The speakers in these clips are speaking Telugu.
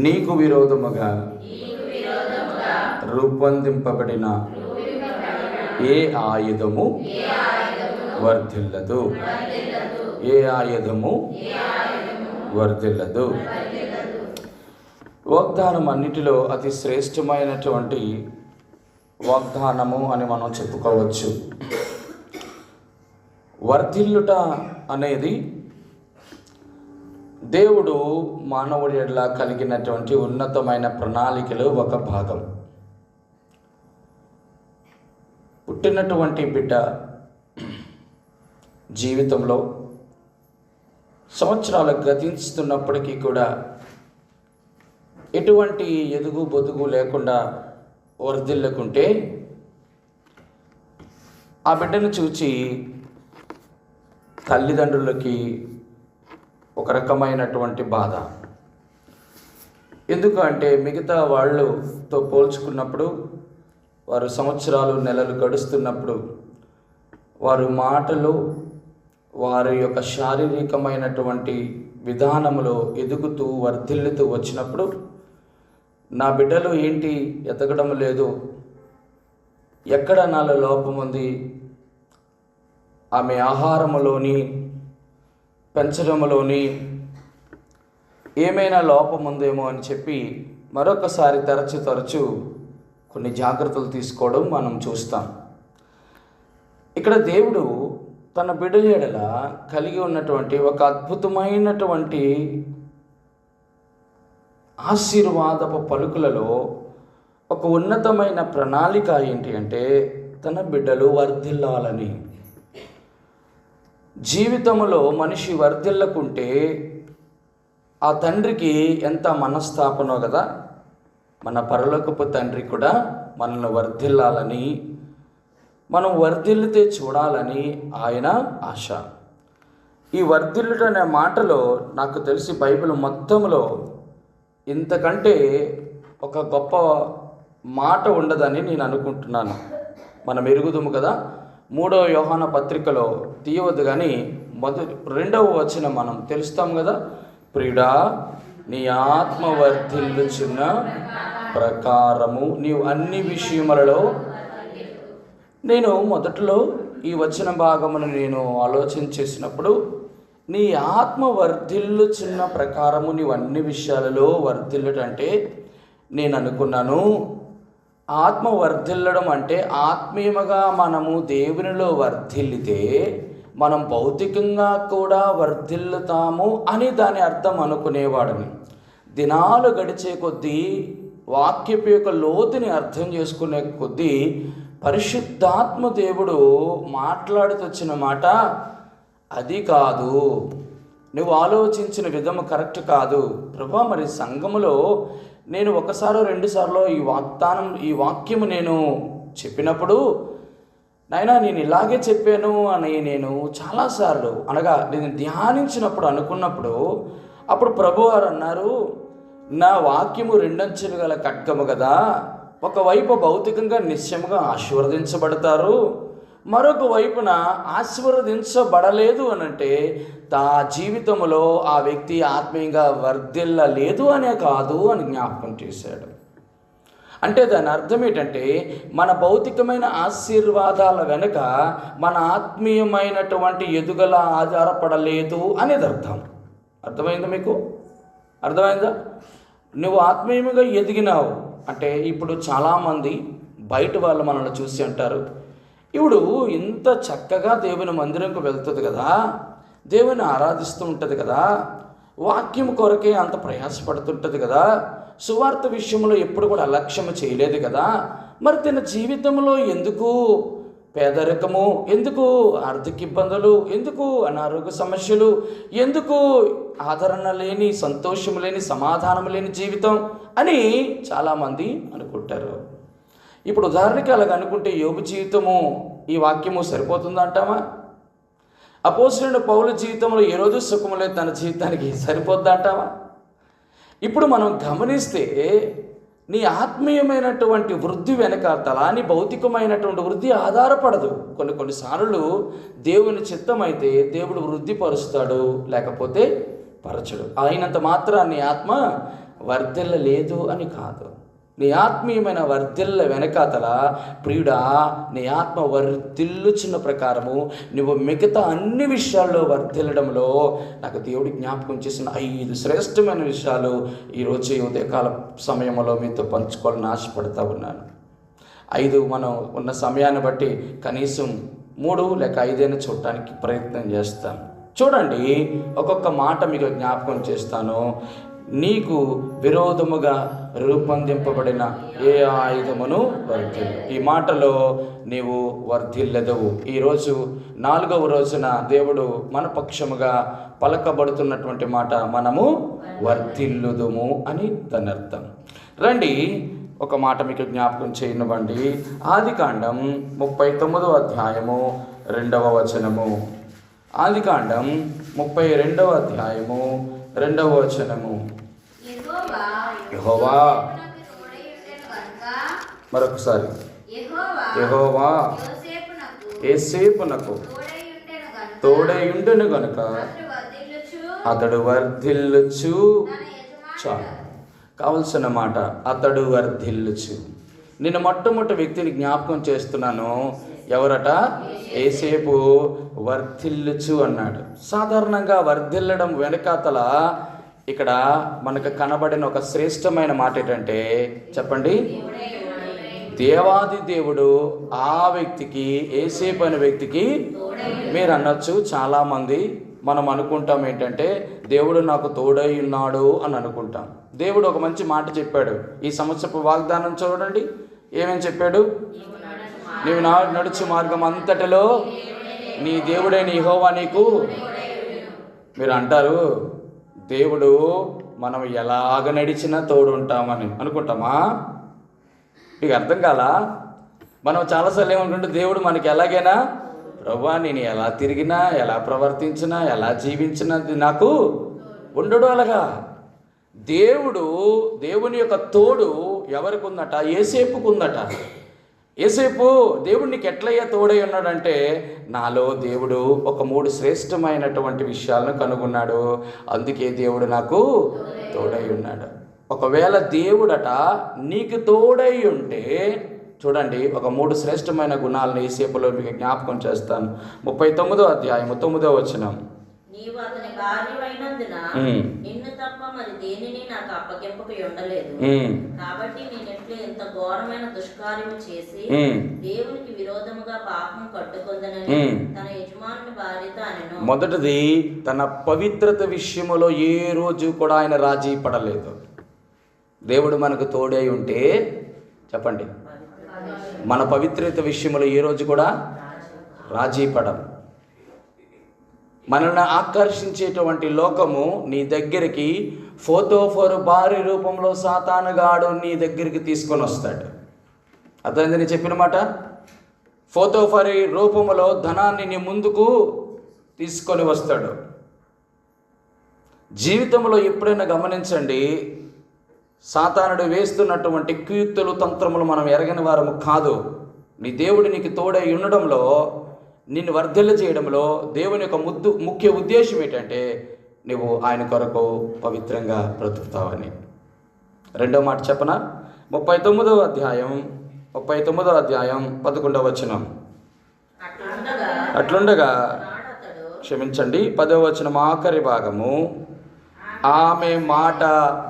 నీకు విరోధముగా రూపొందింపబడిన ఏ ఆయుధము వర్ధిల్లదు. ఏ ఆయుధము వర్ధిల్లదు. వాగ్దానం అన్నిటిలో అతి శ్రేష్టమైనటువంటి వాగ్దానము అని మనం చెప్పుకోవచ్చు. వర్ధిల్లుట అనేది దేవుడు మానవుడి ఎడల కలిగినటువంటి ఉన్నతమైన ప్రణాళికలో ఒక భాగం. పుట్టినటువంటి బిడ్డ జీవితంలో సంవత్సరాలు గతిస్తున్నప్పటికీ కూడా ఎటువంటి ఎదుగు బొదుగు లేకుండా వర్ధిల్లుకుంటే ఆ బిడ్డను చూచి తల్లిదండ్రులకి ఒక రకమైనటువంటి బాధ. ఎందుకు అంటే మిగతా వాళ్ళతో పోల్చుకున్నప్పుడు వారు సంవత్సరాలు నెలలు గడుస్తున్నప్పుడు వారి మాటలు వారి యొక్క శారీరకమైనటువంటి విధానంలో ఎదుగుతూ వర్ధిల్లుతూ వచ్చినప్పుడు నా బిడ్డలో ఏంటి ఎదగడం లేదు, ఎక్కడ నాలో లోపం ఉంది, ఆమె ఆహారములోని పెంచడంలోని ఏమైనా లోపం ఉందేమో అని చెప్పి మరొకసారి తరచు కొన్ని జాగ్రత్తలు తీసుకోవడం మనం చూస్తాం. ఇక్కడ దేవుడు తన బిడ్డల ఎడల కలిగి ఉన్నటువంటి ఒక అద్భుతమైనటువంటి ఆశీర్వాదపు పలుకులలో ఒక ఉన్నతమైన ప్రణాళిక ఏంటి అంటే తన బిడ్డలు వర్ధిల్లాలని. జీవితంలో మనిషి వర్ధిల్లకుంటే ఆ తండ్రికి ఎంత మనస్తాపనో కదా. మన పరలోకపు తండ్రి కూడా మనల్ని వర్ధిల్లాలని, మనం వర్ధిల్లితే చూడాలని ఆయన ఆశ. ఈ వర్ధిల్లుట అనే మాటలో నాకు తెలిసి బైబిల్ మొత్తంలో ఇంతకంటే ఒక గొప్ప మాట ఉండదని నేను అనుకుంటున్నాను. మనం ఎరుగుదుము కదా, 3వ యోహాన పత్రికలో తీయవద్దు కానీ 2వ వచనం మనం తెలుస్తాం కదా. ప్రియుడా, నీ ఆత్మ వర్ధిల్లుచున్న ప్రకారము నీవు అన్ని విషయములలో. నేను మొదట్లో ఈ వచన భాగమును నేను ఆలోచన చేసినప్పుడు నీ ఆత్మ వర్ధిల్లుచున్న ప్రకారము నీవు అన్ని విషయాలలో వర్ధిల్లుటంటే నేను అనుకున్నాను, ఆత్మ వర్ధిల్లడం అంటే ఆత్మీయముగా మనము దేవునిలో వర్ధిల్లితే మనం భౌతికంగా కూడా వర్ధిల్లుతాము అని దాని అర్థం అనుకునేవాడిని. దినాలు గడిచే కొద్దీ వాక్యపు యొక్క లోతుని అర్థం చేసుకునే కొద్దీ పరిశుద్ధాత్మ దేవుడు మాట్లాడుతూ వచ్చిన మాట అది కాదు, నువ్వు ఆలోచించిన విధము కరెక్ట్ కాదు ప్రభా. మరి సంఘములో నేను ఒకసారో 2 సార్లు ఈ వాక్యము నేను చెప్పినప్పుడు నాయనా నేను ఇలాగే చెప్పాను అని నేను చాలాసార్లు అనగా నేను ధ్యానించినప్పుడు అనుకున్నప్పుడు అప్పుడు ప్రభువారు అన్నారు, నా వాక్యము 2 అంచులు గల ఖడ్గము కదా. ఒకవైపు భౌతికంగా నిశ్చయముగా ఆశీర్వదించబడతారు, మరొక వైపున ఆశీర్వదించబడలేదు అనంటే తా జీవితంలో ఆ వ్యక్తి ఆత్మీయంగా వర్ధిల్లలేదు అనే కాదు అని జ్ఞాపకం చేశాడు. అంటే దాని అర్థం ఏంటంటే మన భౌతికమైన ఆశీర్వాదాల వెనుక మన ఆత్మీయమైనటువంటి ఎదుగుదల ఆధారపడలేదు అనేది అర్థం. అర్థమైందా మీకు? అర్థమైందా? నువ్వు ఆత్మీయంగా ఎదిగినావు అంటే ఇప్పుడు చాలామంది బయట వాళ్ళు మనల్ని చూసి అంటారు, ఇప్పుడు ఇంత చక్కగా దేవుని మందిరంకు వెళ్తుంది కదా, దేవుని ఆరాధిస్తూ ఉంటుంది కదా, వాక్యం కొరకే అంత ప్రయాసపడుతుంటుంది కదా, సువార్త విషయంలో ఎప్పుడు కూడా అలక్ష్యం చేయలేదు కదా, మరి తన జీవితంలో ఎందుకు పేదరికము, ఎందుకు ఆర్థిక ఇబ్బందులు, ఎందుకు అనారోగ్య సమస్యలు, ఎందుకు ఆదరణ లేని, సంతోషం లేని, సమాధానం లేని జీవితం అని చాలామంది అనుకుంటారు. ఇప్పుడు ఉదాహరణకి అలాగ అనుకుంటే యోబు జీవితము ఈ వాక్యము సరిపోతుందంటామా? అపోస్తలుడైన పౌలు జీవితంలో ఏ రోజు సుఖము లేదు, తన జీవితానికి సరిపోద్దంటావా? ఇప్పుడు మనం గమనిస్తే నీ ఆత్మీయమైనటువంటి వృద్ధి వెనకాతల నీ భౌతికమైనటువంటి వృద్ధి ఆధారపడదు. కొన్నిసార్లు దేవుని చిత్తమైతే దేవుడు వృద్ధి పరుస్తాడు, లేకపోతే పరచడు. అయినంత మాత్రం నీ ఆత్మ వర్ధిల్లలేదు అని కాదు. నీ ఆత్మీయమైన వర్ధిల్ల వెనకాతల ప్రియుడా, నీ ఆత్మ వర్ధిల్లుచున్న ప్రకారము నువ్వు మిగతా అన్ని విషయాల్లో వర్ధిల్లడంలో నాకు దేవుడి జ్ఞాపకం చేసిన 5 శ్రేష్టమైన విషయాలు ఈరోజు ఉదయకాల సమయంలో మీతో పంచుకోవాలని ఆశపడతా ఉన్నాను. 5 మనం ఉన్న సమయాన్ని బట్టి కనీసం 3 లేక 5 చూడటానికి ప్రయత్నం చేస్తాం. చూడండి, ఒక్కొక్క మాట మీకు జ్ఞాపకం చేస్తాను. నీకు విరోధముగా రూపొందింపబడిన ఏ ఆయుధమును వర్ధిల్లు. ఈ మాటలో నీవు వర్ధిల్లెదవు. ఈరోజు 4వ రోజున దేవుడు మన పక్షముగా పలకబడుతున్నటువంటి మాట మనము వర్ధిల్లుదుము అని దాని అర్థం. రండి, ఒక మాట మీకు జ్ఞాపకం చేయనివ్వండి. ఆదికాండం 39వ అధ్యాయము 2వ వచనము. ఆదికాండం 32వ అధ్యాయము 2వ వచనము. యెహోవా, మరొకసారి, యెహోవా యోసేపునకు తోడైయుండెను గనుక అతడు వర్ధిల్లుచు. చాలు, కావలసిన మాట అతడు వర్ధిల్లుచు. నేను మొట్టమొదటి వ్యక్తిని జ్ఞాపకం చేస్తున్నాను. ఎవరట? యోసేపు వర్ధిల్లుచు అన్నాడు. సాధారణంగా వర్ధిల్లడం వెనకాతల ఇక్కడ మనకు కనబడిన ఒక శ్రేష్టమైన మాట ఏంటంటే, చెప్పండి, దేవాది దేవుడు ఆ వ్యక్తికి, యోసేపు అనే వ్యక్తికి, మీరు అనొచ్చు చాలామంది మనం అనుకుంటాం ఏంటంటే దేవుడు నాకు తోడై ఉన్నాడు అని అనుకుంటాం. దేవుడు ఒక మంచి మాట చెప్పాడు. ఈ సంవత్సరపు వాగ్దానం చూడండి, ఏమేమి చెప్పాడు? నీవు నడుచు మార్గం అంతటిలో నీ దేవుడైన యెహోవా నీకు. మీరు అంటారు, దేవుడు మనం ఎలాగ నడిచినా తోడు ఉంటామని అనుకుంటామా? మీకు అర్థం కాలా? మనం చాలాసార్లు ఏమనుకుంటే దేవుడు మనకి ఎలాగైనా, ప్రభువా నేను ఎలా తిరిగినా, ఎలా ప్రవర్తించినా, ఎలా జీవించినా నాకు ఉండడు. అలాగా దేవుని యొక్క తోడు ఎవరికి ఉందట? యోసేపుకు ఉందట. యోసేపు, దేవుడు నీకు ఎట్లయ్యా తోడై ఉన్నాడంటే, నాలో దేవుడు ఒక 3 శ్రేష్టమైనటువంటి విషయాలను కనుగొన్నాడు, అందుకే దేవుడు నాకు తోడై ఉన్నాడు. ఒకవేళ దేవుడట నీకు తోడై ఉంటే చూడండి, ఒక 3 శ్రేష్టమైన గుణాలను యోసేపులో మీకు జ్ఞాపకం చేస్తాను. 39వ అధ్యాయము 9వ వచనం. నీవు అతని భార్యవైనందున నిన్ను తప్ప మరి దేనిని నాకు అప్పగింపక ఉండలేదు. కాబట్టి నేనెట్లు ఎంత ఘోరమైన దుష్కార్యము చేసి దేవునికి విరోధముగా పాపం కట్టుకొందనని తన యజమానుని భార్యతో అనెను. మొదటిది, తన పవిత్రత విషయములో ఏ రోజు కూడా ఆయన రాజీ పడలేదు. దేవుడు మనకు తోడై ఉంటే, చెప్పండి, మన పవిత్రత విషయంలో ఏ రోజు కూడా రాజీ పడం. మనల్ని ఆకర్షించేటువంటి లోకము నీ దగ్గరికి ఫోతోఫోరు భారీ రూపంలో సాతానుగాడు నీ దగ్గరికి తీసుకొని వస్తాడు. అర్థమైంది నేను చెప్పిన మాట? ఫోతోఫరి రూపంలో ధనాన్ని నీ ముందుకు తీసుకొని వస్తాడు. జీవితంలో ఎప్పుడైనా గమనించండి, సాతానుడు వేస్తున్నటువంటి కుయుక్తులు, తంత్రములు మనం ఎరగని వారము కాదు. నీ దేవుడు నీకు తోడై ఉండడంలో, నిన్ను వర్ధిల్ల చేయడంలో దేవుని యొక్క ముఖ్య ఉద్దేశం ఏంటంటే నువ్వు ఆయన కొరకు పవిత్రంగా బ్రతుకుతావని. 2వ మాట చెప్పనా? 39వ అధ్యాయం 11వ వచనం. అట్లుండగా క్షమించండి, 10వ వచనం ఆఖరి భాగము. ఆమె మాట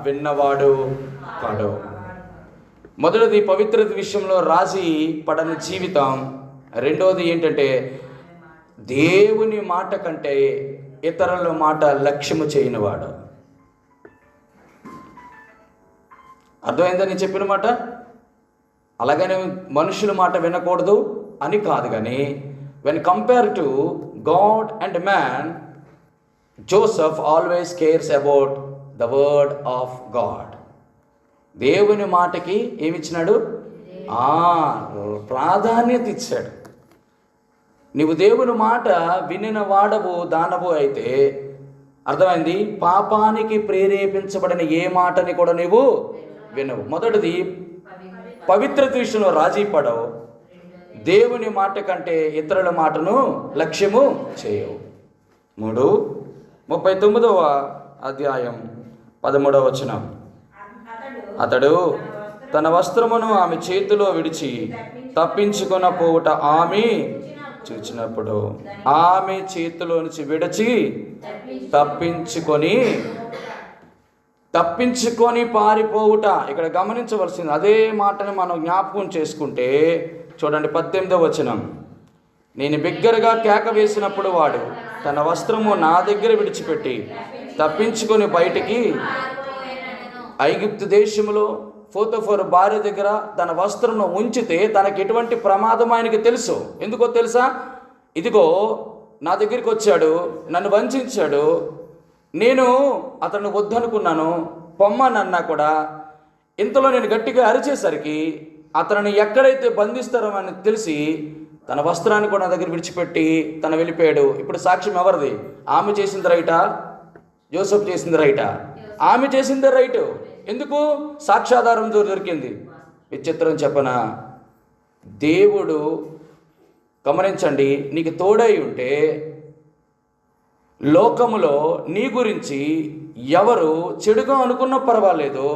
విన్నవాడు కాడు. మొదటిది పవిత్రత విషయంలో రాజీ పడని జీవితం. రెండవది ఏంటంటే దేవుని మాట కంటే ఇతరుల మాట లక్ష్యము చేయనివాడు. అర్థమైందని చెప్పిన మాట? అలాగనే మనుషుల మాట వినకూడదు అని కాదు, కానీ when compare to God and man, Joseph always cares about the word of God. దేవుని మాటకి ఏమిచ్చినాడు? ప్రాధాన్యత ఇచ్చాడు. నీవు దేవుని మాట వినిన వాడవు, దానవు అయితే అర్థమైంది, పాపానికి ప్రేరేపించబడిన ఏ మాటని కూడా నీవు వినవు. మొదటిది పవిత్రత విషయంలో రాజీ పడవు. దేవుని మాట కంటే ఇతరుల మాటను లక్ష్యము చేయవు. 39వ అధ్యాయం 13వ వచనం. అతడు తన వస్త్రమును ఆమె చేతిలో విడిచి తప్పించుకొన పోవుట ఆమె చూచినప్పుడు ఆమె చేతిలో నుంచి విడిచి తప్పించుకొని పారిపోవుట. ఇక్కడ గమనించవలసింది అదే మాటను మనం జ్ఞాపకం చేసుకుంటే చూడండి 18వ వచనం. నేను బిగ్గరగా కేక వేసినప్పుడు వాడు తన వస్త్రము నా దగ్గర విడిచిపెట్టి తప్పించుకొని బయటికి ఐగుప్తు దేశంలో పోతీఫరు భార్య దగ్గర తన వస్త్రంను ఉంచితే తనకి ఎటువంటి ప్రమాదం ఆయనకి తెలుసు. ఎందుకో తెలుసా? ఇదిగో నా దగ్గరికి వచ్చాడు, నన్ను వంచాడు, నేను అతన్ని వద్దనుకున్నాను, పొమ్మనన్నా కూడా ఇంతలో నేను గట్టిగా అరిచేసరికి అతనిని ఎక్కడైతే బంధిస్తారో అని తెలిసి తన వస్త్రాన్ని కూడా నా దగ్గర విడిచిపెట్టి తను వెళ్ళిపోయాడు. ఇప్పుడు సాక్ష్యం ఎవరిది? ఆమె చేసింది రైటా? జోసెఫ్ చేసింది రైటా? ఆమె చేసిందే రైటు. ఎందుకు? సాక్ష్యాధారం దొరికింది. విచిత్రం చెప్పనా? దేవుడు గమనించండి, నీకు తోడై ఉంటే లోకములో నీ గురించి ఎవరు చెడుగా అనుకున్నా పర్వాలేదు,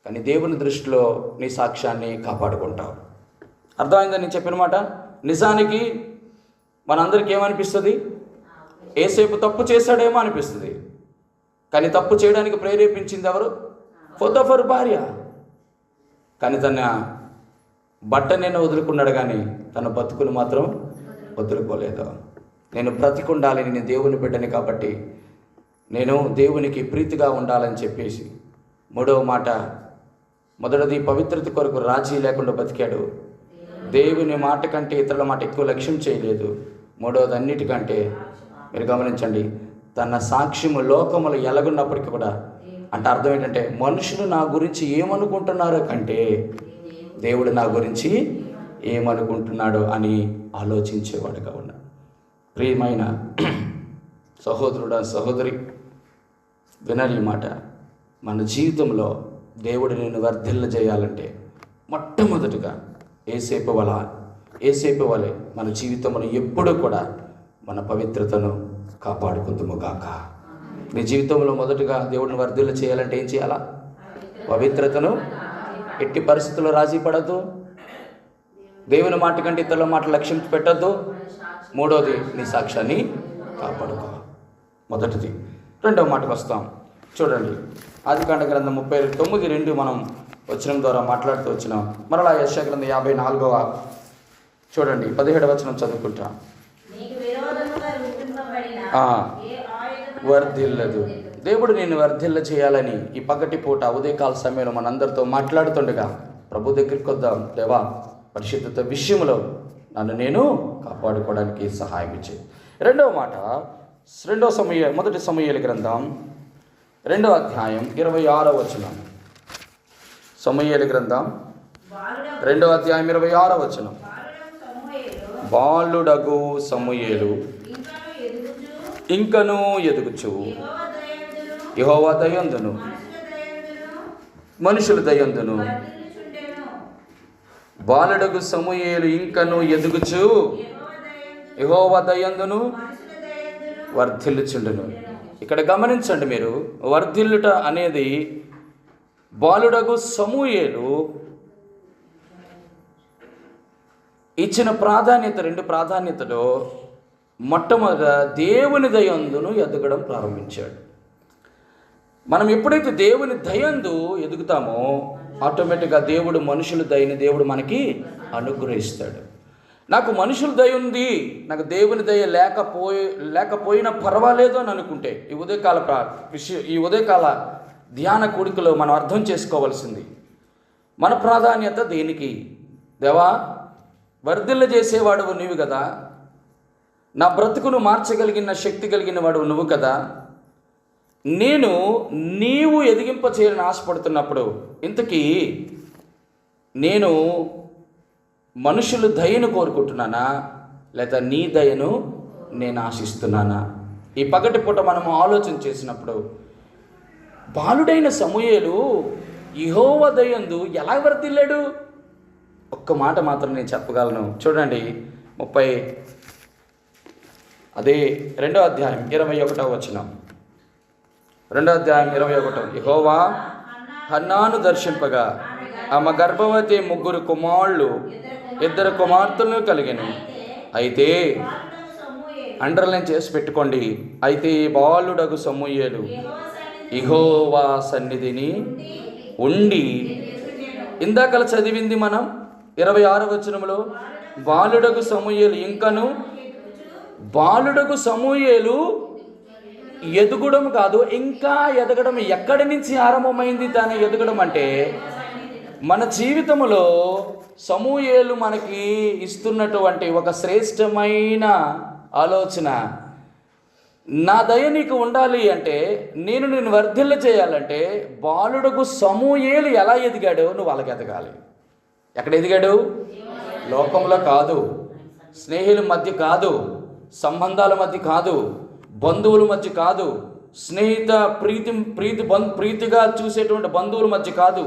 కానీ దేవుని దృష్టిలో నీ సాక్ష్యాన్ని కాపాడుకుంటావు. అర్థమైందని నేను చెప్పిన మాట. నిజానికి మనందరికీ ఏమనిపిస్తుంది? ఏసేపు తప్పు చేశాడేమో అనిపిస్తుంది, కానీ తప్పు చేయడానికి ప్రేరేపించింది ఎవరు? పోతీఫరు భార్య. కానీ తన బట్టనేను వదులుకున్నాడు, కానీ తన బతుకును మాత్రం వదులుకోలేదు. నేను బ్రతికుండాలి, నేను దేవుని బిడ్డని కాబట్టి నేను దేవునికి ప్రీతిగా ఉండాలని చెప్పేసి మూడవ మాట, మొదటిది పవిత్రత కొరకు రాజీ లేకుండా బతికాడు. దేవుని మాట కంటే ఇతరుల మాట ఎక్కువ లక్ష్యం చేయలేదు. మూడవది అన్నిటికంటే మీరు గమనించండి, తన సాక్ష్యము లోకములు ఎలాగున్నప్పటికీ కూడా, అంటే అర్థం ఏంటంటే మనుషులు నా గురించి ఏమనుకుంటున్నారో కంటే దేవుడు నా గురించి ఏమనుకుంటున్నాడో అని ఆలోచించేవాడుగా ఉన్నాడు. ప్రియమైన సహోదరుడా, సహోదరి, వినాలి ఈ మాట. మన జీవితంలో దేవుడు నిన్ను వర్ధిల్ల చేయాలంటే మొట్టమొదటిగా ఏసేపు వలె మన జీవితంలో ఎప్పుడూ కూడా మన పవిత్రతను కాపాడుకుందుముగాక. నీ జీవితంలో మొదటగా దేవుడిని వర్ధిల్ల చేయాలంటే ఏం చేయాలా? పవిత్రతను ఎట్టి పరిస్థితుల్లో రాజీ పడద్దు. దేవుని మాట కంటే ఇతరుల మాట లక్ష్యం పెట్టద్దు. మూడోది, నీ సాక్ష్యాన్ని కాపాడుకో. మొదటిది. రెండవ మాటకు వస్తాం. చూడండి, ఆదికాండ గ్రంథం 39:2 మనం వచనం ద్వారా మాట్లాడుతూ వచ్చినాం. మరలా యెషయా గ్రంథం 54వ చూడండి 17వ వచనం చదువుకుంటాం. వర్ధిల్లదు. దేవుడు నేను వర్ధిల్ల చేయాలని ఈ పగటి పూట ఉదయకాల సమయంలో మనందరితో మాట్లాడుతుండగా ప్రభు దగ్గరికి వద్దాం. దేవా, పరిశుద్ధత విషయంలో నన్ను నేను కాపాడుకోవడానికి సహాయం ఇచ్చేది. రెండవ మాట, మొదటి సమూయేలు గ్రంథం 2వ అధ్యాయం 26వ వచనం. సమూయేలు గ్రంథం 2వ అధ్యాయం 26వ వచనం. బాలుడగు సమూయేలు ఇంకను ఎదుగుచు యెహోవా దయందును మనుషుల దయందును. బాలుడగు సమూయేలు ఇంకను ఎదుగుచు యెహోవా దయందును వర్ధిల్లుచుండును. ఇక్కడ గమనించండి మీరు, వర్ధిల్లుట అనేది బాలుడగు సమూయేలు ఇచ్చిన ప్రాధాన్యత, 2 ప్రాధాన్యతలో మొట్టమొదట దేవుని దయందును ఎదగడం ప్రారంభించాడు. మనం ఎప్పుడైతే దేవుని దయందు ఎదుగుతామో ఆటోమేటిక్గా దేవుడు మనుషుల దయని దేవుడు మనకి అనుగ్రహిస్తాడు. నాకు మనుషుల దయ ఉంది, నాకు దేవుని దయ లేకపోయినా పర్వాలేదు అని అనుకుంటే ఈ ఉదయకాల ధ్యాన కూడికలో మనం అర్థం చేసుకోవాల్సింది, మన ప్రాధాన్యత దేనికి? దేవా, వర్ధిల్ల చేసేవాడు నీవు కదా, నా బ్రతుకును మార్చగలిగిన శక్తి కలిగిన వాడు నువ్వు కదా. నీవు ఎదిగింప చేయాలని ఆశపడుతున్నప్పుడు ఇంతకీ నేను మనుషులు దయను కోరుకుంటున్నానా, లేదా నీ దయను నేను ఆశిస్తున్నానా? ఈ పగటి పూట మనము ఆలోచన చేసినప్పుడు బాలుడైన సమూయేలు యెహోవా దయందు ఎలా వర్ధిల్లాడు? ఒక్క మాట మాత్రం నేను చెప్పగలను. చూడండి, 2వ అధ్యాయం 21వ వచనం. 2వ అధ్యాయం 21. యెహోవా హన్నాను దర్శింపగా ఆమె గర్భవతి 3 కుమారులు 2 కుమార్తెలను కలిగెను. అయితే అండర్లైన్ చేసి పెట్టుకోండి. అయితే బాలుడగు సమూయేలు యెహోవా సన్నిధిని ఉండి, ఇందాకలా చదివింది మనం 26వ వచనంలో, బాలుడగు సమూయేలు ఇంకను బాలుడగు సమూయేలు ఎదుగడం కాదు, ఇంకా ఎదగడం. ఎక్కడి నుంచి ఆరంభమైంది తన ఎదగడం అంటే, మన జీవితంలో సమూయేలు మనకి ఇస్తున్నటువంటి ఒక శ్రేష్టమైన ఆలోచన. నా దయ నీకు ఉండాలి అంటే, నేను వర్ధిల్ల చేయాలంటే, బాలుడకు సమూయేలు ఎలా ఎదిగాడో నువ్వు అలాగ ఎదగాలి. ఎక్కడ ఎదిగాడు? లోకంలో కాదు, స్నేహితుల మధ్య కాదు, సంబంధాల మధ్య కాదు, బంధువుల మధ్య కాదు, ప్రీతిగా చూసేటువంటి బంధువుల మధ్య కాదు,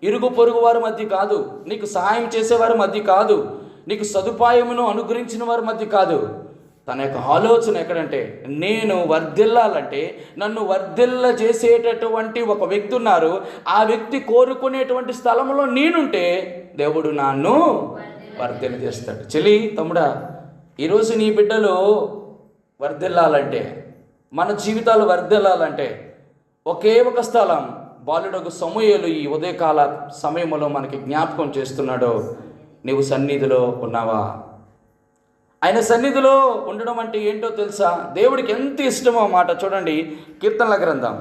ఇరుగు పొరుగు వారి మధ్య కాదు, నీకు సహాయం చేసేవారి మధ్య కాదు, నీకు సదుపాయమును అనుగ్రహించిన వారి మధ్య కాదు. తన యొక్క ఆలోచన ఎక్కడంటే, నేను వర్ధిల్లాలంటే నన్ను వర్ధిల్ల చేసేటటువంటి ఒక వ్యక్తి ఉన్నారు, ఆ వ్యక్తి కోరుకునేటువంటి స్థలంలో నేనుంటే దేవుడు నన్ను వర్ధిల్ల చేస్తాడు. చెల్లి, తమ్ముడా, ఈరోజు నీ బిడ్డలు వర్ధిల్లాలంటే, మన జీవితాలు వర్ధిల్లాలంటే ఒకే ఒక స్థలం, బాలుడకు సమూయేలు ఈ ఉదయకాల సమయంలో మనకి జ్ఞాపకం చేస్తున్నాడు. నీవు సన్నిధిలో ఉన్నావా? ఆయన సన్నిధిలో ఉండడం అంటే ఏంటో తెలుసా? దేవుడికి ఎంత ఇష్టమో మాట చూడండి. కీర్తనల గ్రంథం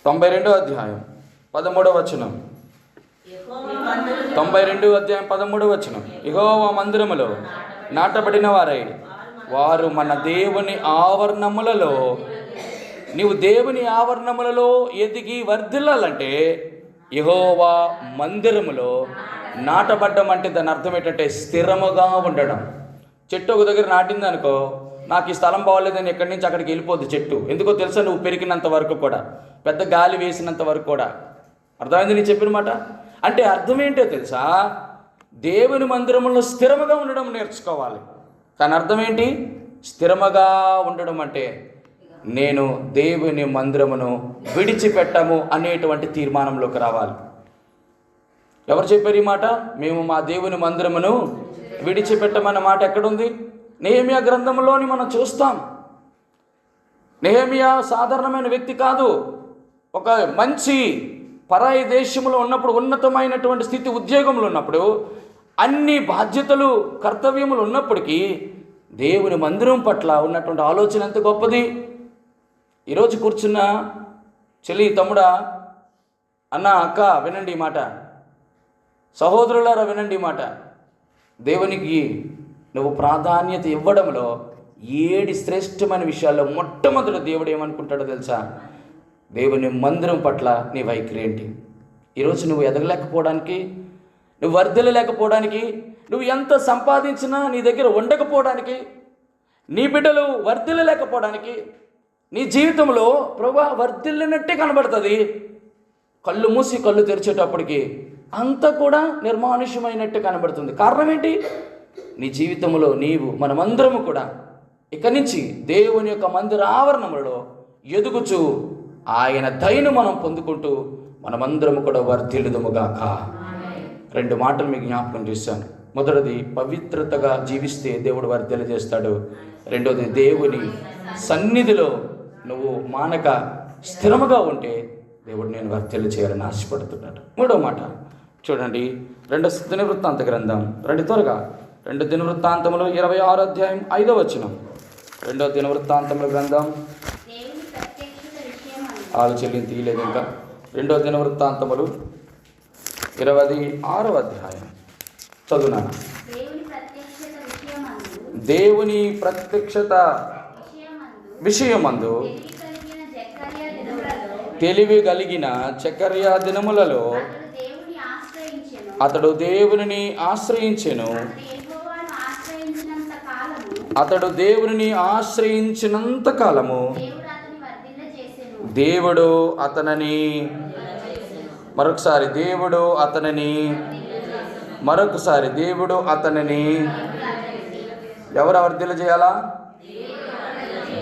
92వ అధ్యాయం 13వ వచనం. 92వ అధ్యాయం 13వ వచనం. యెహోవా మందిరములో నాటబడిన వారై వారు మన దేవుని ఆవరణములలో, నీవు దేవుని ఆవరణములలో ఎదిగి వర్ధిల్లాలంటే యెహోవా మందిరములో నాటబడ్డం అంటే దాని అర్థం ఏంటంటే స్థిరముగా ఉండడం. చెట్టు ఒక దగ్గర నాటింది అనుకో, నాకు ఈ స్థలం బాగోలేదని ఎక్కడి నుంచి అక్కడికి వెళ్ళిపోద్ది చెట్టు. ఎందుకో తెలుసా? నువ్వు పెరిగినంత వరకు కూడా, పెద్ద గాలి వేసినంత వరకు కూడా. అర్థమైంది నేను చెప్పిన మాట? అంటే అర్థం ఏంటో తెలుసా? దేవుని మందిరంలో స్థిరముగా ఉండడం నేర్చుకోవాలి. దాని అర్థం ఏంటి? స్థిరముగా ఉండడం అంటే నేను దేవుని మందిరమును విడిచిపెట్టము అనేటువంటి తీర్మానంలోకి రావాలి. ఎవరు చెప్పారు ఈ మాట? మేము మా దేవుని మందిరమును విడిచిపెట్టమన్న మాట ఎక్కడుంది? నెహెమ్యా గ్రంథంలోని మనం చూస్తాం. నెహెమ్యా సాధారణమైన వ్యక్తి కాదు. ఒక మంచి పరాయి దేశంలో ఉన్నప్పుడు, ఉన్నతమైనటువంటి స్థితి, ఉద్యోగంలో ఉన్నప్పుడు, అన్ని బాధ్యతలు, కర్తవ్యములు ఉన్నప్పటికీ దేవుని మందిరం పట్ల ఉన్నటువంటి ఆలోచన ఎంత గొప్పది. ఈరోజు కూర్చున్న చెల్లి, తమ్ముడా, అన్న, అక్క, వినండి ఈ మాట. సహోదరులారా వినండి ఈ మాట. దేవునికి నువ్వు ప్రాధాన్యత ఇవ్వడంలో 7 శ్రేష్టమైన విషయాల్లో మొట్టమొదటి దేవుడు ఏమనుకుంటాడో తెలుసా? దేవుని మందిరం పట్ల నీ వైఖరి ఏంటి? ఈరోజు నువ్వు ఎదగలేకపోవడానికి, నువ్వు వర్ధిల్లలేకపోవడానికి, నువ్వు ఎంత సంపాదించినా నీ దగ్గర ఉండకపోవడానికి, నీ బిడ్డలు వర్ధిల్లలేకపోవడానికి, నీ జీవితంలో ప్రభువా వర్ధిల్లినట్టే కనబడుతుంది. కళ్ళు మూసి కళ్ళు తెరిచేటప్పటికి అంతా కూడా నిర్మానుష్యమైనట్టు కనబడుతుంది. కారణం ఏంటి? నీ జీవితంలో నీవు, మనమందరము కూడా ఇక నుంచి దేవుని యొక్క మందిర ఆవరణములలో ఎదుగుచు ఆయన దయను మనం పొందుకుంటూ మనమందరము కూడా వర్ధిల్లుదుముగాక. 2 మాటలు మీకు జ్ఞాపకం చేశాను. మొదటిది, పవిత్రతగా జీవిస్తే దేవుడు వర్ధిల్ల చేస్తాడు. రెండోది, దేవుని సన్నిధిలో నువ్వు మానక స్థిరముగా ఉంటే దేవుడు నేను వర్ధిల్ల చేయాలని ఆశపడుతున్నాడు. 3వ మాట చూడండి, 2 దినవృత్తాంత గ్రంథం, త్వరగా 2 దినవృత్తాంతములు 26వ అధ్యాయం 5వ వచనం. 2 దినవృత్తాంతముల గ్రంథం, చెల్లిని తీయలేదు ఇంకా. 2 దినవృత్తాంతములు 26వ అధ్యాయం చదువునాను. దేవుని ప్రత్యక్షత విషయమందు తెలివి కలిగిన జకర్యా దినములలో అతడు దేవునిని ఆశ్రయించెను. అతడు దేవునిని ఆశ్రయించినంత కాలము దేవుడు అతనిని మరొకసారి దేవుడు అతనిని ఎవరు వర్ధిల్ల చేయాలా?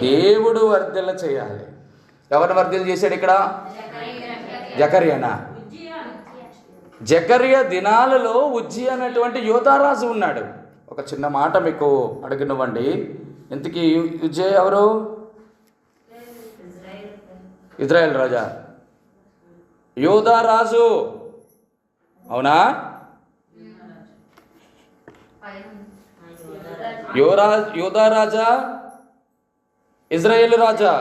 దేవుడు వర్ధిల్ల చేయాలి. ఎవరిని వర్ధిల్ల చేశాడు ఇక్కడ? జకర్యానా? జకర్యా దినాలలో ఉజ్జియా అనేటువంటి యోధారాజు ఉన్నాడు. ఒక చిన్న మాట మీకు అడిగినవ్వండి. ఇంతకీ ఉజ్జియా ఎవరు? ఇజ్రాయెల్ రాజా, యోధారాజు, అవునా? యోధా రాజా, ఇజ్రాయేల్ రాజా?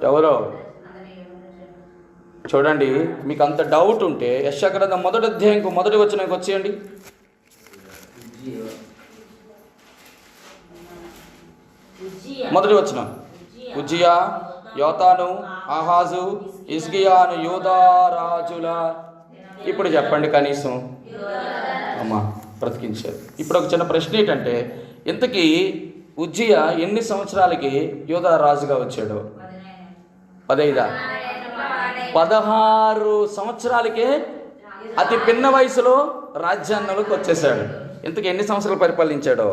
ఎవరో చూడండి. మీకు అంత డౌట్ ఉంటే యెషయా గ్రంథం 1వ అధ్యాయం 1వ వచనానికి వచ్చేయండి. మొదటి వచనం. ఉజ్జియా, యోతాను, ఆహాజు, హిజ్కియాను యూదా రాజుల. ఇప్పుడు చెప్పండి, కనీసం అమ్మా బ్రతికించారు. ఇప్పుడు ఒక చిన్న ప్రశ్న ఏంటంటే, ఇంతకీ ఉజ్జియా ఎన్ని సంవత్సరాలకి యూదా రాజుగా వచ్చాడు? 15, 16 సంవత్సరాలకే అతి పిన్న వయసులో రాజ్యాంగంలోకి వచ్చేసాడు. ఇంతకీ ఎన్ని సంవత్సరాలు పరిపాలించాడో?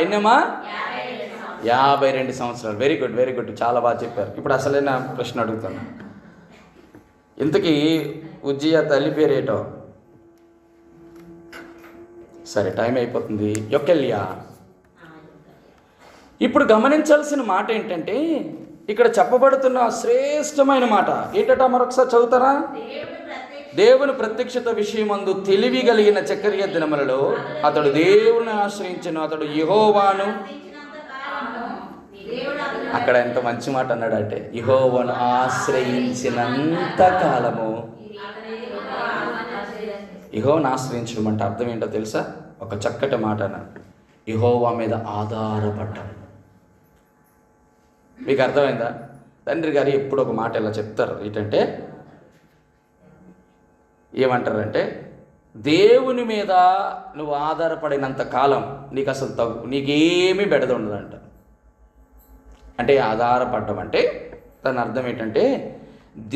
ఎన్నమ్మా? 52 సంవత్సరాలు. వెరీ గుడ్, వెరీ గుడ్, చాలా బాగా చెప్పారు. ఇప్పుడు అసలైన ప్రశ్న అడుగుతాను. ఇంతకీ ఉజ్జియా తల్లి పేరేటో? సరే, టైం అయిపోతుంది. యొకెల్యా. ఇప్పుడు గమనించాల్సిన మాట ఏంటంటే, ఇక్కడ చెప్పబడుతున్న శ్రేష్టమైన మాట ఏంటట? మరొకసారి చదువుతారా? దేవుని ప్రత్యక్షత విషయమందు తెలివి కలిగిన జకర్యా దినములలో అతడు దేవుని ఆశ్రయించను, అతడు యెహోవాను. అక్కడ ఎంత మంచి మాట అన్నాడంటే, యెహోవాను ఆశ్రయించినంత కాలము. యెహోవాను ఆశ్రయించడం అంటే అర్థం ఏంటో తెలుసా? ఒక చక్కటి మాట అన్నాడు, యెహోవా మీద ఆధారపడ్డం. మీకు అర్థమైందా? తండ్రి గారు ఎప్పుడు ఒక మాట ఇలా చెప్తారు. ఏంటంటే, ఏమంటారంటే, దేవుని మీద నువ్వు ఆధారపడినంత కాలం నీకు అసలు నీకేమీ బెడద ఉండదంట. అంటే ఆధారపడడం అంటే దాని అర్థం ఏంటంటే,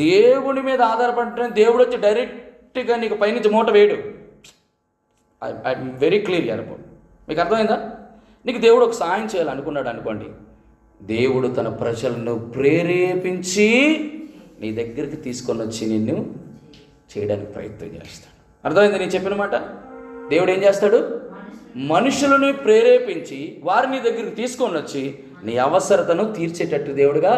దేవుని మీద ఆధారపడటం, దేవుడు వచ్చి డైరెక్ట్గా నీకు పైనుంచి మూట వేయడు. ఐ వెరీ క్లియర్ అనుకో. మీకు అర్థమైందా? నీకు దేవుడు ఒక సాయం చేయాలనుకున్నాడు అనుకోండి, దేవుడు తన ప్రజలను ప్రేరేపించి నీ దగ్గరికి తీసుకొని వచ్చి నిన్ను చేయడానికి ప్రయత్నం చేస్తాడు. అర్థమైంది నేను చెప్పిన మాట? దేవుడు ఏం చేస్తాడు? మనుషులను ప్రేరేపించి వారిని దగ్గరికి తీసుకొని వచ్చి నీ అవసరతను తీర్చేటట్టు దేవుడుగా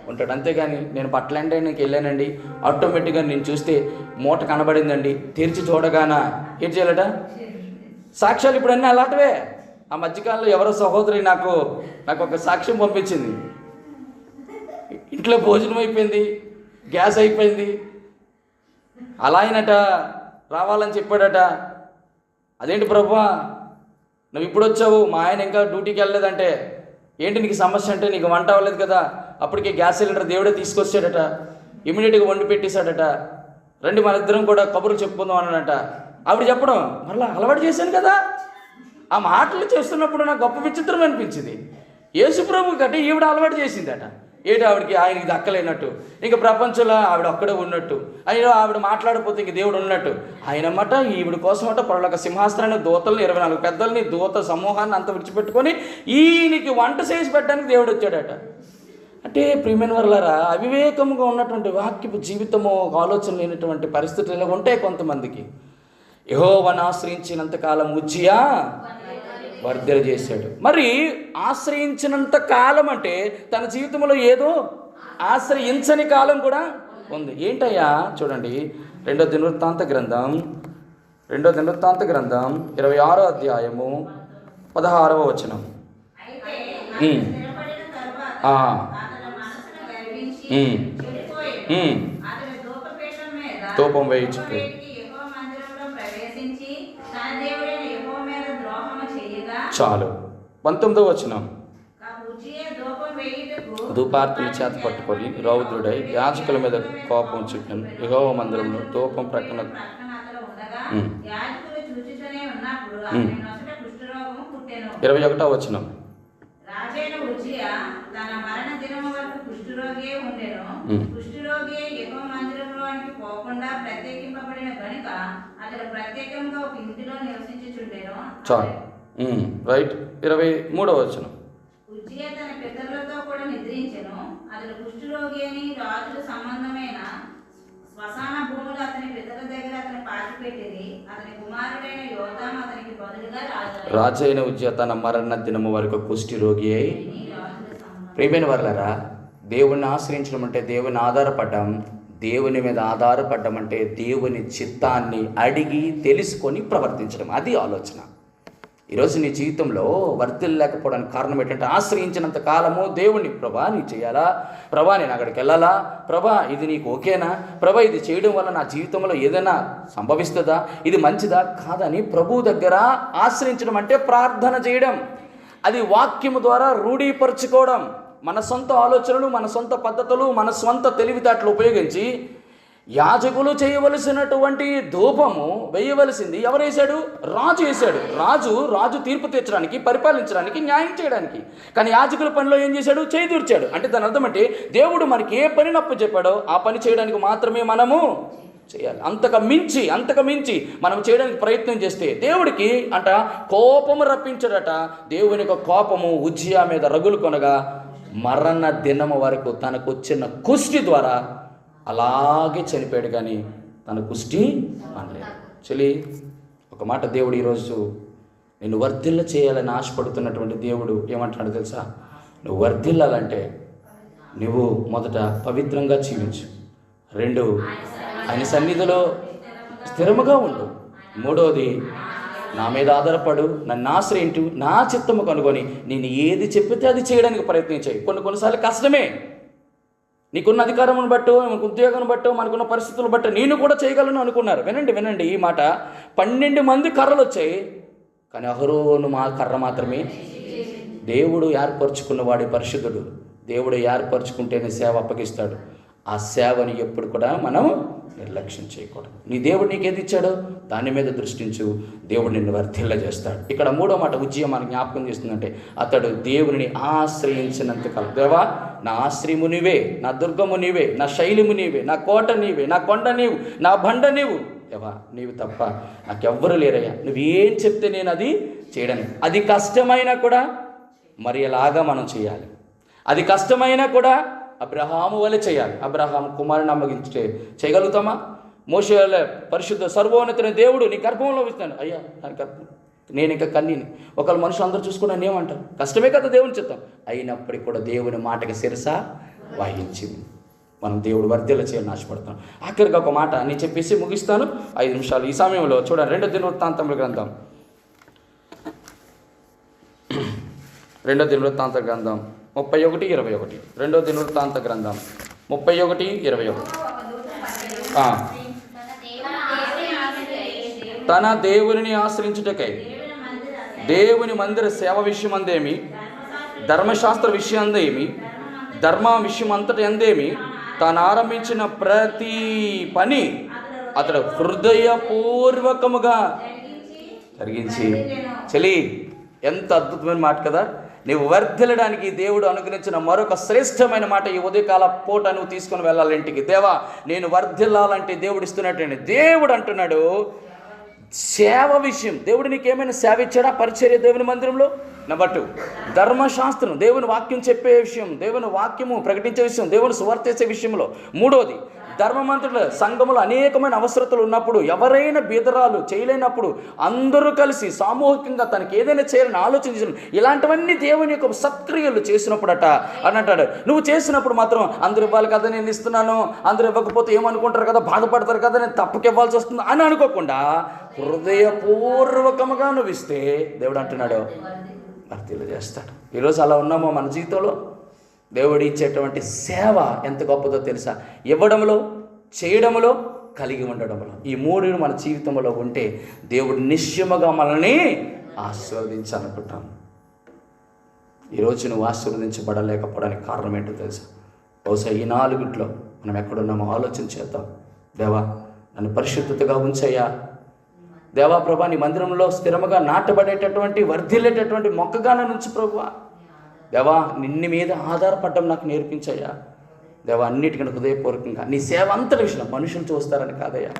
ఉంటాడు. అంతేగాని నేను పట్లండానికి వెళ్ళానండి, ఆటోమేటిక్గా నేను చూస్తే మూట కనబడిందండి, తెరిచి చూడగానా ఏం చేయాలట? సాక్ష్యాలు ఇప్పుడు అన్నీ అలాంటివే. ఆ మధ్యకాలంలో ఎవరో సహోదరి నాకు ఒక సాక్ష్యం పంపించింది. ఇంట్లో భోజనం అయిపోయింది, గ్యాస్ అయిపోయింది, అలా అయినట రావాలని చెప్పాడట. అదేంటి ప్రభువా నువ్వు ఇప్పుడు వచ్చావు, మా ఆయన ఇంకా డ్యూటీకి వెళ్ళలేదంటే, ఏంటి నీకు సమస్య అంటే, నీకు వంట అవ్వలేదు కదా. అప్పటికే గ్యాస్ సిలిండర్ దేవుడే తీసుకొచ్చాడట, ఇమీడియట్గా వండి పెట్టేశాడట. రండి మన ఇద్దరం కూడా కబుర్లు చెప్పుకుందాం అన్నాడట. ఆవిడ చెప్పడం మరలా అలవాటు చేశాను కదా. ఆ మాటలు చేస్తున్నప్పుడు నాకు గొప్ప విచిత్రం అనిపించింది. యేసుప్రభు కంటే ఈవిడ అలవాటు చేసిందట. ఏంటి ఆవిడకి ఆయనకి దక్కలేనట్టు, ఇంకా ప్రపంచంలో ఆవిడ ఒక్కడే ఉన్నట్టు, అయినా ఆవిడ మాట్లాడకపోతే ఇంక దేవుడు ఉన్నట్టు. ఆయనమాట ఈవిడ కోసమట పరలోక సింహాసనాన్ని, దూతల్ని, 24 పెద్దల్ని, దూత సమూహాన్ని అంతా విడిచిపెట్టుకొని ఈయనకి వంట చేసి పెట్టడానికి దేవుడు వచ్చాడట. అంటే ప్రియమైన వారలారా, అవివేకముగా ఉన్నటువంటి వాక్యపు జీవితము, ఆలోచన లేనటువంటి పరిస్థితులు ఇలా ఉంటాయి కొంతమందికి. యెహోవాను ఆశ్రయించినంతకాలం ఉజ్జియా వర్ధన చేశాడు. మరి ఆశ్రయించినంత కాలం అంటే తన జీవితంలో ఏదో ఆశ్రయించని కాలం కూడా ఉంది. ఏంటయ్యా చూడండి, 2వ దినవృత్తాంత గ్రంథం 26వ అధ్యాయము 16వ వచనం. ధూపం వేయించుకో. చాలు. 19వ వచనం. ధూపార్తిని చేత పట్టుకొని రౌద్రుడై యాజకుల మీద కోపం చూపాను. యెహోవా మందిరంలో ధూపం ప్రక్కన 21వ వచనం. కుష్ఠరోగి ఉండెను. కుష్ఠరోగి యెహోవా మందిరంలోనికి పోకుండా ప్రత్యేకింపబడిన గనుక అతడు ప్రత్యేకంగా ఒక ఇంటిలో నివసించుచుండెను. చాలు. రైట్. 23వ వచనం. ఉజ్జియా తన పితరులతో కూడా నిద్రించెను. అతడు కుష్ఠరోగి అని రాజుల సంబంధమైన శ్మశాన భూములు అతని పితరుల దగ్గర అతని పాతిపెట్టిరి. అతని కుమారుడైన యోతాము అతనికి బదులుగా రాజైన ఉజ్జియా తన మరణ దినము వరకు కుష్టి రోగి అయి. ప్రియమైన వారలారా, దేవుణ్ణి ఆశ్రయించడం అంటే దేవుని ఆధారపడడం, దేవుని మీద ఆధారపడడం అంటే దేవుని చిత్తాన్ని అడిగి తెలుసుకొని ప్రవర్తించడం. అది ఆలోచన. ఈరోజు నీ జీవితంలో వర్ధిల్లలేకపోవడానికి కారణం ఏంటంటే ఆశ్రయించినంత కాలము దేవుణ్ణి, ప్రభా నీ చేయాలా, ప్రభా నేను అక్కడికి వెళ్ళాలా, ప్రభా ఇది నీకు ఓకేనా, ప్రభా ఇది చేయడం వల్ల నా జీవితంలో ఏదైనా సంభవిస్తుందా, ఇది మంచిదా కాదని ప్రభు దగ్గర ఆశ్రయించడం అంటే ప్రార్థన చేయడం. అది వాక్యము ద్వారా రూఢీపరచుకోవడం. మన సొంత ఆలోచనలు, మన సొంత పద్ధతులు, మన సొంత తెలివితేటలు ఉపయోగించి యాజకులు చేయవలసినటువంటి ధూపము వేయవలసింది ఎవరు వేశాడు? రాజు వేశాడు. రాజు తీర్పు తీర్చడానికి, పరిపాలించడానికి, న్యాయం చేయడానికి. కానీ యాజకుల పనిలో ఏం చేశాడు? చేయి దూర్చాడు. అంటే దాని అర్థం అంటే దేవుడు మనకి ఏ పని నప్పు చెప్పాడో ఆ పని చేయడానికి మాత్రమే మనము చేయాలి. అంతకు మించి మనం చేయడానికి ప్రయత్నం చేస్తే దేవుడికి అంట కోపము రప్పించడట. దేవుని యొక్క కోపము ఉజ్జియా మీద రగులు కొనగా మరణ దినము వరకు తనకు వచ్చిన కుష్టి ద్వారా అలాగే చనిపోయాడు. కానీ తన కుష్టి అనలేదు. చెల్లి, ఒక మాట దేవుడు ఈరోజు నేను వర్ధిల్ల చేయాలని ఆశపడుతున్నటువంటి దేవుడు ఏమంటున్నాడు తెలుసా? నువ్వు వర్ధిల్లాలంటే నువ్వు మొదట పవిత్రంగా జీవించు. 2, ఆయన సన్నిధిలో స్థిరముగా ఉండు. 3వది, నా మీద ఆధారపడు, నన్ను ఆశ్రయించు, నా చిత్తము కనుగొని నేను ఏది చెప్పితే అది చేయడానికి ప్రయత్నించాయి. కొన్నిసార్లు కష్టమే. నీకున్న అధికారమును బట్టో, మనకు ఉద్యోగం బట్టో, మనకున్న పరిస్థితులు బట్టో నేను కూడా చేయగలను అనుకున్నారు. వినండి ఈ మాట. 12 మంది కర్రలు వచ్చాయి, కానీ అహరోను కర్ర మాత్రమే. దేవుడు ఏర్పరచుకున్నవాడి పరిశుద్ధుడు. దేవుడు ఏర్పరచుకుంటేనే సేవ అప్పగిస్తాడు. ఆ సేవని ఎప్పుడు కూడా మనం నిర్లక్ష్యం చేయకూడదు. నీ దేవుడు నీకు ఏది ఇచ్చాడో దాని మీద దృష్టించు. దేవుడు నిన్ను వర్ధిల్ల చేస్తాడు. ఇక్కడ 3వ మాట ఉజ్జియా మనకు జ్ఞాపకం చేస్తుందంటే అతడు దేవుని ఆశ్రయించినంతకాలం, దేవా నా ఆశ్రయము నీవే, నా దుర్గము నీవే, నా శైలిము నీవే, నా కోట నీవే, నా కొండ నీవు, నా బండ నీవు, దేవా నీవు తప్ప నాకెవ్వరు లేరయ్యా, నువ్వేం చెప్తే నేను అది చేయడానికి. అది కష్టమైనా కూడా మరి ఎలాగా మనం చేయాలి. అది కష్టమైనా కూడా అబ్రహాము వలె చేయాలి. అబ్రహాము కుమారుని అమ్మగించే చేయగలుగుతామా? మోషే పరిశుద్ధ సర్వోన్నతుని దేవుడు నీ గర్భంలో ఇస్తాను, అయ్యా నా గర్భం నేను ఇంకా కన్నీని. ఒకళ్ళు మనుషులు అందరూ చూసుకుని నన్ను ఏమంటారు? కష్టమే కదా దేవుని చిత్తం. అయినప్పటికీ కూడా దేవుని మాటకి శిరస వహించింది. మనం దేవుడు వర్ధిల్ల చేయాలని ఆశపడతాం. ఆఖరిగా ఒక మాట నేను చెప్పేసి ముగిస్తాను. 5 నిమిషాలు. ఈ సమయంలో చూడండి 2 దినవృత్తాంతముల గ్రంథం 2 దినవృత్తాంత గ్రంథం 31:21. 2 దినవృత్తాంత గ్రంథం 31:21. తన దేవుని ఆశ్రయించుటకై దేవుని మందిర సేవ విషయమందేమి, ధర్మశాస్త్ర విషయందేమి, ధర్మ విషయం అంతటి అందేమి తాను ఆరంభించిన ప్రతి పని అతడు హృదయపూర్వకముగా జరిగించి. చెలి, ఎంత అద్భుతమైన మాట కదా. నీవు వర్ధిల్లడానికి దేవుడు అనుగ్రహించిన మరొక శ్రేష్టమైన మాట ఈ ఉదయకాల పూట నువ్వు తీసుకొని వెళ్ళాలి ఇంటికి. దేవా నేను వర్ధిల్లాలంటే దేవుడు ఇస్తున్నట్టు. దేవుడు అంటున్నాడు సేవ విషయం. దేవుడు నీకేమైనా సేవ ఇచ్చాడా? పరిచర్య దేవుని మందిరంలో. నెంబర్ 2 ధర్మశాస్త్రం, దేవుని వాక్యం చెప్పే విషయం, దేవుని వాక్యము ప్రకటించే విషయం, దేవుని సువార్త చేసే విషయంలో. 3వది ధర్మమంత్రుల సంఘములో అనేకమైన అవసరతలు ఉన్నప్పుడు, ఎవరైనా బీదరాలు చేయలేనప్పుడు అందరూ కలిసి సామూహికంగా తనకి ఏదైనా చేయాలని ఆలోచించడం, ఇలాంటివన్నీ దేవుని యొక్క సత్క్రియలు చేసినప్పుడట అని అంటాడు. నువ్వు చేసినప్పుడు మాత్రం అందరు ఇవ్వాలి కదా, నేను ఇస్తున్నాను, అందరూ ఇవ్వకపోతే ఏమనుకుంటారు కదా, బాధపడతారు కదా, నేను తప్పుకి ఇవ్వాల్సి వస్తుంది అని అనుకోకుండా హృదయపూర్వకముగా నువ్వు ఇస్తే దేవుడు అంటున్నాడు వర్ధిల్ల చేస్తాడు. ఈరోజు అలా ఉన్నామో మన జీవితంలో? దేవుడు ఇచ్చేటువంటి సేవ ఎంత గొప్పదో తెలుసా? ఇవ్వడంలో, చేయడంలో, కలిగి ఉండడంలో. ఈ 3 మన జీవితంలో ఉంటే దేవుడు నిశ్చయముగా మనల్ని ఆశీర్వదించాలనుకుంటాం. ఈరోజు నువ్వు ఆశీర్వదించబడలేకపోవడానికి కారణం ఏంటో తెలుసా? బహుశా ఈ 4 మనం ఎక్కడున్నామో ఆలోచన చేద్దాం. దేవా నన్ను పరిశుద్ధతగా ఉంచయ్యా, దేవా ప్రభా నీ మందిరంలో స్థిరముగా నాటబడేటటువంటి వర్ధిల్లేటటువంటి మొక్కగా నన్ను ఉంచు ప్రభువా. దేవా నిన్ను మీద ఆధారపడడం నాకు నేర్పించయ్యా. దేవా అన్నిటికన్నా హృదయపూర్వకంగా నీ సేవ అంతటి విషయం మనుషులు చూస్తారని కాదయ్యా,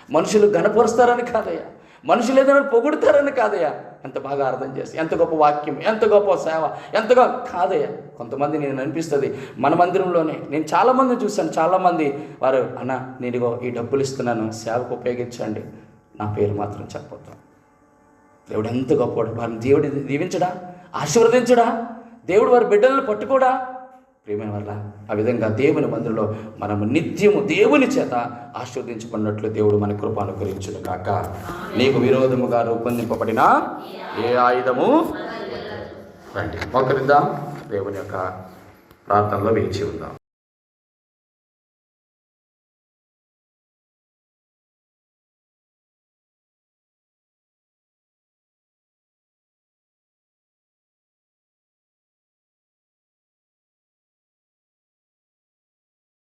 మనుషులు గణపరుస్తారని కాదయ్యా, మనుషులు ఏదైనా పొగుడుతారని కాదయ్యా. ఎంత బాగా అర్థం చేసి ఎంత గొప్ప వాక్యం, ఎంత గొప్ప సేవ, ఎంతగా కాదయ్యా. కొంతమంది నేను అనిపిస్తుంది మన మందిరంలోనే నేను చాలామంది చూశాను, చాలామంది వారు అన్న నేనుగో ఈ డబ్బులు ఇస్తున్నాను సేవకు ఉపయోగించండి, నా పేరు మాత్రం చెప్పొద్దు. దేవుడు ఎంత గొప్పవాడు, వారిని దేవుడు దీవించడా, ఆశీర్వదించడా, దేవుడు వారి బిడ్డలను పట్టుకోడా. ప్రియమైన వల్ల ఆ విధంగా దేవుని మందిరంలో మనము నిత్యము దేవుని చేత ఆశీర్వదించుకున్నట్లు దేవుడు మన కృప అనుగ్రహించును కాక. నీకు విరోధముగా రూపొందింపబడిన ఏ ఆయుధము రండి మోకరిద్దాం, దేవుని యొక్క ప్రార్థనలో వేచి ఉందాం.